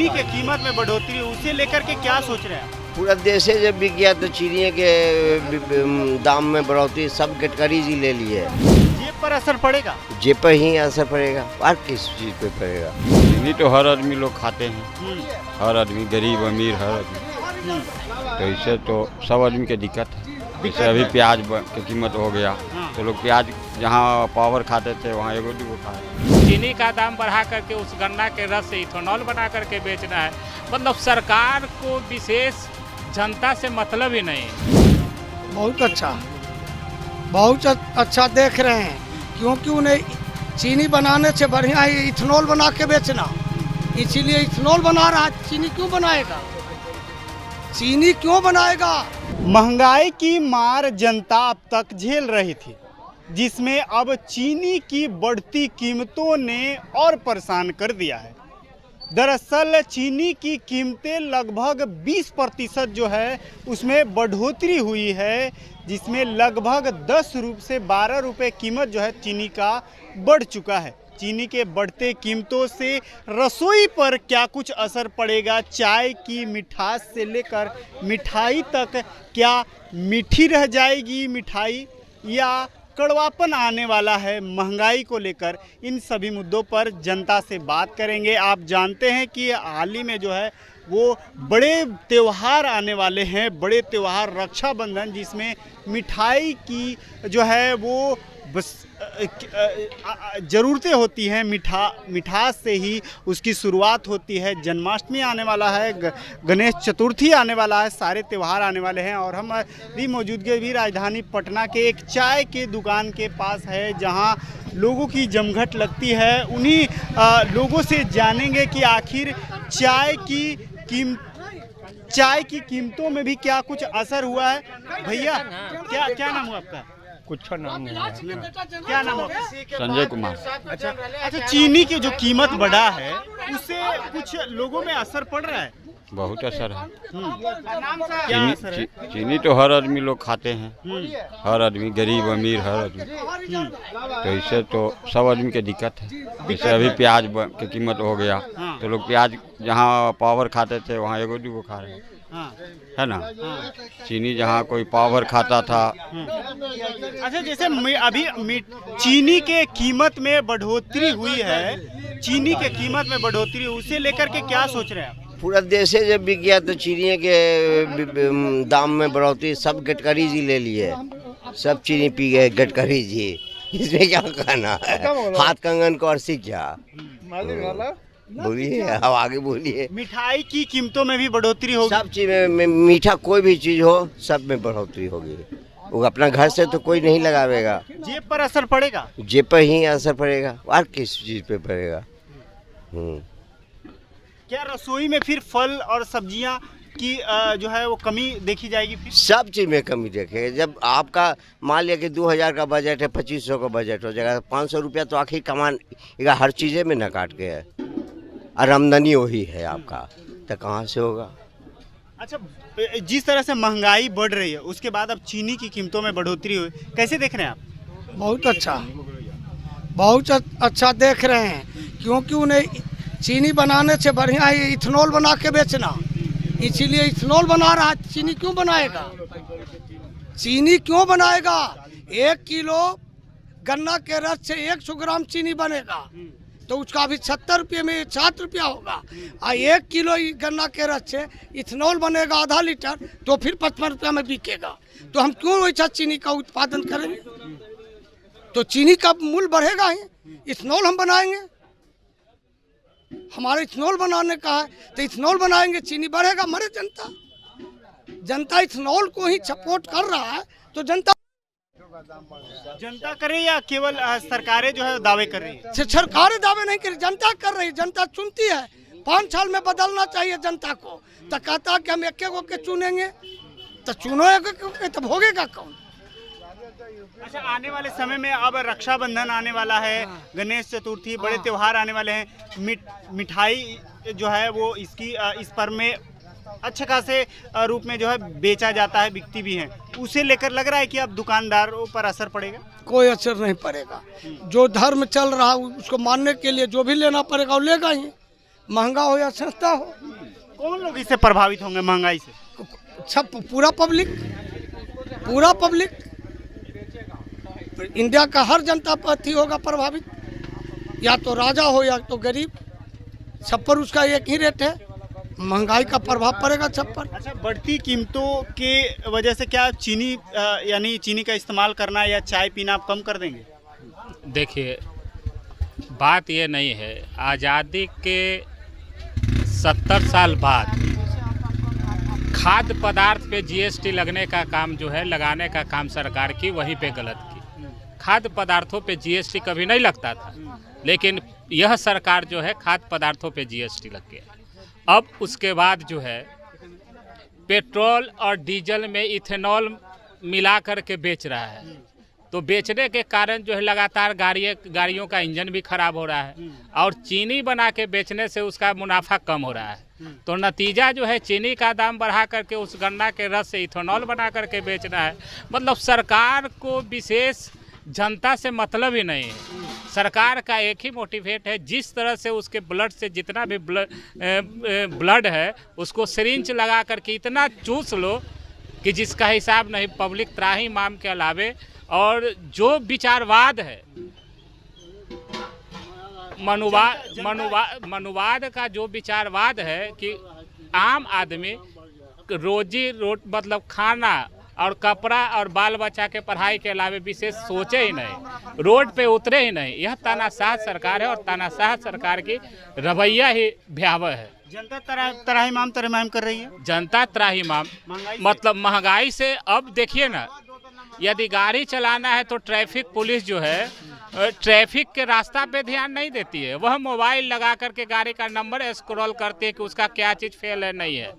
चीनी के कीमत में बढ़ोतरी, उसे लेकर के क्या सोच रहे हैं? पूरा देश से बिक गया तो चीनी के दाम में बढ़ोतरी सब गडकरी जी ले लिए। जेब पर असर पड़ेगा? जेब पर ही असर पड़ेगा और किस चीज़ पे पड़ेगा? चीनी तो हर आदमी लोग खाते हैं, हर आदमी, गरीब अमीर हर आदमी, तो इससे तो सब आदमी की दिक्कत है। जैसे अभी प्याज की कीमत हो गया तो लोग प्याज जहाँ पावर खाते थे वहाँ एगो दूगो खा रहे हैं। चीनी का दाम बढ़ा करके उस गन्ना के रस से इथेनॉल बना करके बेचना है। मतलब सरकार को विशेष जनता से मतलब ही नहीं। बहुत अच्छा देख रहे हैं, क्योंकि उन्हें चीनी बनाने से बढ़िया ही इथेनॉल बना के बेचना, इसीलिए इथेनॉल बना रहा है। चीनी क्यों बनाएगा? महंगाई की मार जनता अब तक झेल रही थी, जिसमें अब चीनी की बढ़ती कीमतों ने और परेशान कर दिया है। दरअसल चीनी की कीमतें लगभग 20% जो है उसमें बढ़ोतरी हुई है, जिसमें लगभग 10 से 12 रुपये कीमत जो है चीनी का बढ़ चुका है। चीनी के बढ़ते कीमतों से रसोई पर क्या कुछ असर पड़ेगा? चाय की मिठास से लेकर मिठाई तक, क्या मीठी रह जाएगी मिठाई या कड़वापन आने वाला है महंगाई को लेकर? इन सभी मुद्दों पर जनता से बात करेंगे। आप जानते हैं कि हाल ही में जो है वो बड़े त्यौहार आने वाले हैं, बड़े त्यौहार रक्षाबंधन, जिसमें मिठाई की जो है वो बस ज़रूरतें होती हैं। मिठास से ही उसकी शुरुआत होती है। जन्माष्टमी आने वाला है, गणेश चतुर्थी आने वाला है, सारे त्यौहार आने वाले हैं। और हमारी मौजूदगी भी राजधानी पटना के एक चाय के दुकान के पास है, जहां लोगों की जमघट लगती है। उन्हीं लोगों से जानेंगे कि आखिर चाय की कीमतों में भी क्या कुछ असर हुआ है। भैया, क्या नाम हुआ आपका? कुछ नाम नहीं है। क्या नाम है? संजय कुमार। अच्छा, चीनी की जो कीमत बढ़ा है उससे कुछ लोगों में असर पड़ रहा है? बहुत असर है। क्या असर है? चीनी तो हर आदमी लोग खाते हैं, हर आदमी, गरीब अमीर हर आदमी, तो इससे तो सब आदमी की दिक्कत है। जैसे अभी प्याज की कीमत हो गया तो लोग प्याज जहाँ पावर खाते थे वहाँ एगो दूगो खा रहे हैं, है ना। चीनी जहाँ कोई पावर खाता था। अच्छा, जैसे अभी चीनी के कीमत में बढ़ोतरी हुई है, चीनी के कीमत में बढ़ोतरी, उसे लेकर के क्या सोच रहे हैं आप? पूरा देश से बिक गया तो चीनी के दाम में बढ़ोतरी सब गडकरी जी ले लिए। सब चीनी पी गए गडकरी जी, इसमें क्या कहना है? हाथ कंगन को अर्सी क्या बोलिए, अब आगे बोलिए। मिठाई की कीमतों में भी बढ़ोतरी होगी? सब चीज में मीठा कोई भी चीज हो सब में बढ़ोतरी होगी। वो अपना घर से तो कोई नहीं लगावेगा। जेब पर असर पड़ेगा? जेब पर ही असर पड़ेगा और किस चीज पे पड़ेगा? क्या रसोई में फिर फल और सब्जियां की जो है वो कमी देखी जाएगी फिर? सब चीज में कमी देखेगा। जब आपका मान लिया कि 2000 का बजट है, 2500 का बजट हो जाएगा, 500 रुपया तो आखिर कमाएगा हर चीज़ें में न काट के है, और आमदनी वही है आपका, तो कहाँ से होगा? अच्छा, जिस तरह से महंगाई बढ़ रही है उसके बाद अब चीनी की कीमतों में बढ़ोतरी हुई, कैसे देख रहे हैं आप? बहुत अच्छा देख रहे हैं, क्योंकि उन्हें चीनी बनाने से बढ़िया ही इथेनॉल बना के बेचना, इसीलिए इथेनॉल बना रहा है। चीनी क्यों बनाएगा? 1 किलो गन्ना के रस से 100 ग्राम चीनी बनेगा तो उसका अभी 70 रुपये में 7 रुपया होगा। और 1 किलो गन्ना के रस से इथेनॉल बनेगा आधा लीटर तो फिर 55 रुपया में बिकेगा। तो हम क्यों वैसा चीनी का उत्पादन करेंगे? तो चीनी का मूल्य बढ़ेगा ही। इथेनॉल हम बनाएंगे, हमारे इथेनॉल बनाने का है तो इथेनॉल बनाएंगे, चीनी बढ़ेगा। मरे जनता इथेनॉल को ही सपोर्ट कर रहा है, तो जनता करे या केवल सरकारें जो है दावे कर रही है? सरकारें दावे नहीं कर रही, जनता कर रही है। जनता चुनती है, 5 साल में बदलना चाहिए जनता को। तो कहता कि हम एक के चुनेंगे, तो चुनो तब होगेगा कौन? अच्छा, आने वाले समय में अब रक्षाबंधन आने वाला है, गणेश चतुर्थी, बड़े त्यौहार आने वाले हैं। मिठाई जो है वो इस पर में अच्छे खासे रूप में जो है बेचा जाता है, बिकती भी है। उसे लेकर लग रहा है कि अब दुकानदारों पर असर पड़ेगा? कोई असर नहीं पड़ेगा। जो धर्म चल रहा है उसको मानने के लिए जो भी लेना पड़ेगा वो लेगा ही। महंगा हो या सस्ता हो। कौन लोग इससे प्रभावित होंगे महंगाई से? सब पूरा पब्लिक, पूरा पब्लिक, इंडिया का हर जनता पार्टी होगा प्रभावित, या तो राजा हो या तो गरीब, सब पर उसका एक ही रेट है। महंगाई का प्रभाव पड़ेगा सब पर। अच्छा, बढ़ती कीमतों के वजह से क्या चीनी यानी चीनी का इस्तेमाल करना या चाय पीना आप कम कर देंगे? देखिए, बात ये नहीं है, आज़ादी के 70 साल बाद खाद्य पदार्थ पे जीएसटी लगने का काम जो है, लगाने का काम सरकार की वहीं पे गलत की। खाद्य पदार्थों पे जीएसटी कभी नहीं लगता था, लेकिन यह सरकार जो है खाद्य पदार्थों पे जीएसटी लग गया। अब उसके बाद जो है पेट्रोल और डीजल में इथेनॉल मिला करके बेच रहा है, तो बेचने के कारण जो है लगातार गाड़ियों का इंजन भी खराब हो रहा है, और चीनी बना के बेचने से उसका मुनाफा कम हो रहा है। तो नतीजा जो है चीनी का दाम बढ़ा करके उस गन्ना के रस से इथेनॉल बना करके बेचना है। मतलब सरकार को विशेष जनता से मतलब ही नहीं है। सरकार का एक ही मोटिवेट है, जिस तरह से उसके ब्लड से जितना भी ब्लड है उसको सिरिंज लगा करके इतना चूस लो कि जिसका हिसाब नहीं। पब्लिक त्राही माम के अलावे और जो विचारवाद है, मनुवाद का जो विचारवाद है कि आम आदमी मतलब खाना और कपड़ा और बाल बच्चा के पढ़ाई के अलावे विशेष सोचे ही नहीं, रोड पे उतरे ही नहीं। यह तानाशाह सरकार है और तानाशाह सरकार की रवैया ही भयावह है। जनता त्राहिमाम कर रही है। जनता त्राहिमाम मतलब महंगाई से। अब देखिए ना, यदि गाड़ी चलाना है तो ट्रैफिक पुलिस जो है ट्रैफिक के रास्ता पे ध्यान नहीं देती है, वह मोबाइल लगा करके गाड़ी का नंबर स्क्रॉल करती है कि उसका क्या चीज़ फेल है नहीं है।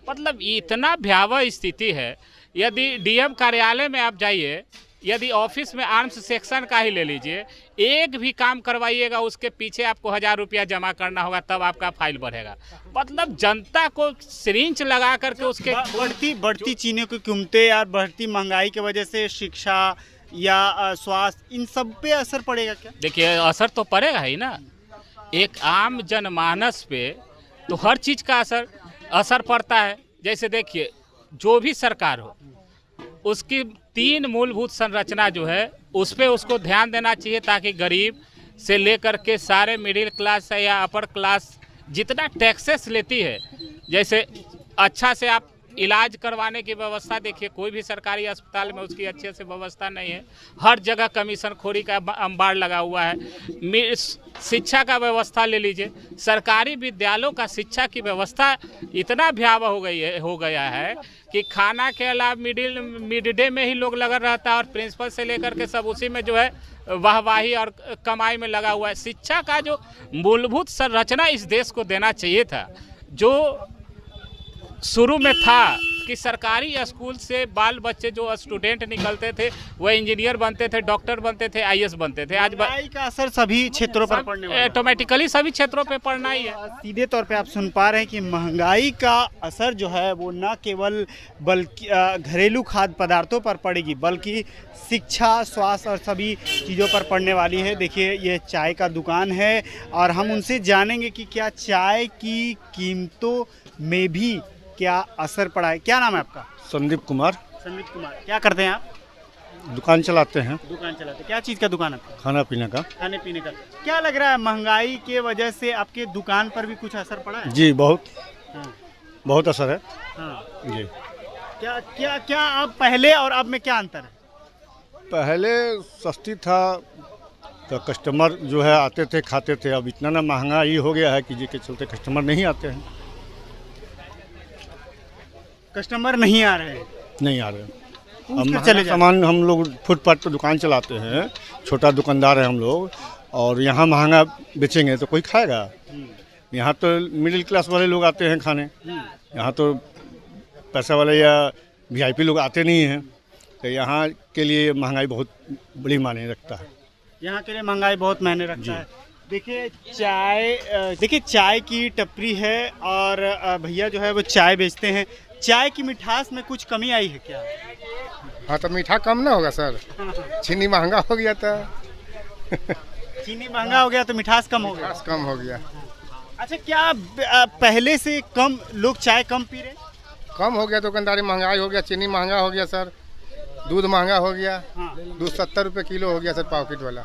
मतलब इतना भयावह स्थिति है। यदि डीएम कार्यालय में आप जाइए, यदि ऑफिस में आर्म्स सेक्शन का ही ले लीजिए, एक भी काम करवाइएगा उसके पीछे आपको 1000 रुपया जमा करना होगा, तब आपका फाइल बढ़ेगा। मतलब जनता को सिरिंज लगा करके उसके बढ़ती चीनी की कीमतें या बढ़ती महंगाई की वजह से शिक्षा या स्वास्थ्य, इन सब पे असर पड़ेगा क्या? देखिए, असर तो पड़ेगा ही ना। एक आम जनमानस पे तो हर चीज़ का असर पड़ता है। जैसे देखिए, जो भी सरकार हो उसकी 3 मूलभूत संरचना जो है उस पे उसको ध्यान देना चाहिए, ताकि गरीब से लेकर के सारे मिडिल क्लास या अपर क्लास जितना टैक्सेस लेती है, जैसे अच्छा से आप इलाज करवाने की व्यवस्था देखिए, कोई भी सरकारी अस्पताल में उसकी अच्छे से व्यवस्था नहीं है। हर जगह कमीशन खोरी का अंबार लगा हुआ है। शिक्षा का व्यवस्था ले लीजिए, सरकारी विद्यालयों का शिक्षा की व्यवस्था इतना भयावह हो गया है कि खाना के अलावा मिड डे में ही लोग लगा रहता है, और प्रिंसिपल से लेकर के सब उसी में जो है वाहवाही और कमाई में लगा हुआ है। शिक्षा का जो मूलभूत संरचना इस देश को देना चाहिए था, जो शुरू में था कि सरकारी स्कूल से बाल बच्चे जो स्टूडेंट निकलते थे वह इंजीनियर बनते थे, डॉक्टर बनते थे, आईएएस बनते थे। आज महंगाई का असर सभी क्षेत्रों पर पड़ने वाला है। ऑटोमेटिकली सभी क्षेत्रों पे पड़ना ही है। सीधे तौर पे आप सुन पा रहे हैं कि महंगाई का असर जो है वो न केवल बल्कि घरेलू खाद्य पदार्थों पर पड़ेगी, बल्कि शिक्षा, स्वास्थ्य और सभी चीज़ों पर पड़ने वाली है। देखिए, ये चाय का दुकान है और हम उनसे जानेंगे कि क्या चाय की कीमतों में भी क्या असर पड़ा है। क्या नाम है आपका? संदीप कुमार। संदीप कुमार, क्या करते हैं आप? दुकान चलाते हैं। दुकान चलाते हैं, क्या चीज़ का दुकान है? खाना पीने का। खाने पीने का। क्या लग रहा है, महंगाई के वजह से आपके दुकान पर भी कुछ असर पड़ा है? जी, बहुत हाँ। बहुत असर है। हाँ। जी। क्या क्या क्या अब पहले और अब में क्या अंतर है? पहले सस्ती था तो कस्टमर जो है आते थे, खाते थे। अब इतना ना महंगाई हो गया है कि जी के चलते कस्टमर नहीं आते हैं। कस्टमर नहीं आ रहे हैं? नहीं आ रहे हैं। अब चले सामान हम लोग फुटपाथ पर दुकान चलाते हैं, छोटा दुकानदार है हम लोग, और यहाँ महंगा बेचेंगे तो कोई खाएगा? यहाँ तो मिडिल क्लास वाले लोग आते हैं खाने, यहाँ तो पैसा वाले या वीआईपी लोग आते नहीं हैं। तो यहाँ के लिए महंगाई बहुत बड़ी मायने रखता है। यहाँ के लिए महंगाई बहुत मायने रखता है। देखिए, चाय की टपरी है और भैया जो है वो चाय बेचते हैं। चाय की मिठास में कुछ कमी आई है क्या? हाँ, तो मीठा कम ना होगा सर। चीनी महंगा हो गया था। चीनी महंगा हो गया तो मिठास कम हो गया। मिठास कम हो गया। अच्छा, क्या पहले से कम लोग चाय कम पी रहे हैं? कम हो गया दुकानदारी, महंगाई हो गया, चीनी महंगा हो गया सर, दूध महंगा हो गया, दूध 70 रुपये किलो हो गया सर पॉकेट वाला,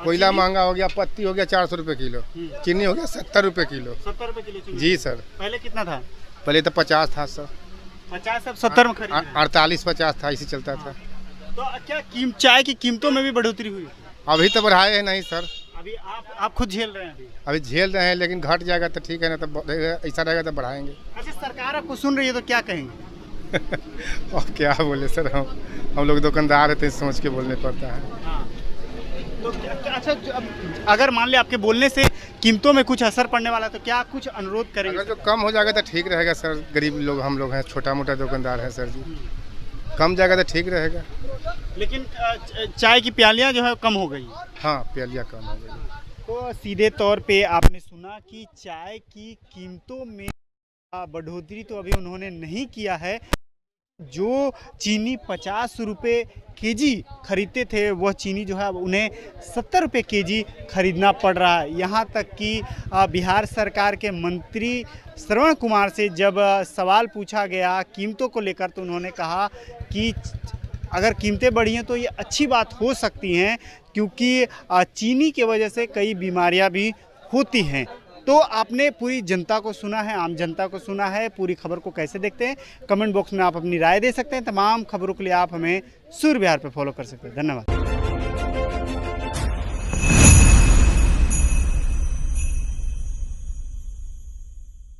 कोयला महंगा हो गया, पत्ती हो गया 400 रुपये किलो, चीनी हो गया 70 रुपये किलो। 70 रुपए किलो चीनी। जी सर, पहले कितना था? पहले तो 50 था सर, 50 अब 70 में खरीद रहे हैं। 48-50 था, इसी चलता था। तो क्या चाय की कीमतों में भी बढ़ोतरी हुई? अभी तो बढ़ाए हैं नहीं सर, अभी आप खुद झेल रहे हैं अभी झेल रहे हैं, लेकिन घट जाएगा तो ठीक है, ना तो ऐसा रहेगा तो बढ़ाएंगे। अच्छा, सरकार आपको सुन रही है तो क्या कहेंगे? और क्या बोले सर, हम लोग दुकानदार है तो सोच के बोलने पड़ता है। तो अच्छा, अगर मान लिया आपके बोलने से कीमतों में कुछ असर पड़ने वाला तो क्या कुछ अनुरोध करेंगे? अगर जो कम हो जाएगा तो ठीक रहेगा सर, गरीब लोग हम लोग हैं, छोटा मोटा दुकानदार है सर जी, कम जाएगा तो ठीक रहेगा। लेकिन चाय की प्यालियाँ जो है कम हो गई। हाँ, प्यालियाँ कम हो गई। तो सीधे तौर पे आपने सुना कि चाय की कीमतों में बढ़ोतरी तो अभी उन्होंने नहीं किया है। जो चीनी 50 रुपये केजी खरीदते थे वह चीनी जो है अब उन्हें 70 रुपये केजी खरीदना पड़ रहा है। यहाँ तक कि बिहार सरकार के मंत्री श्रवण कुमार से जब सवाल पूछा गया कीमतों को लेकर तो उन्होंने कहा कि अगर कीमतें बढ़ी हैं तो ये अच्छी बात हो सकती हैं, क्योंकि चीनी की वजह से कई बीमारियां भी होती हैं। तो आपने पूरी जनता को सुना है, आम जनता को सुना है। पूरी खबर को कैसे देखते हैं कमेंट बॉक्स में आप अपनी राय दे सकते हैं। तमाम खबरों के लिए आप हमें सूर्य बिहार पर फॉलो कर सकते हैं। धन्यवाद।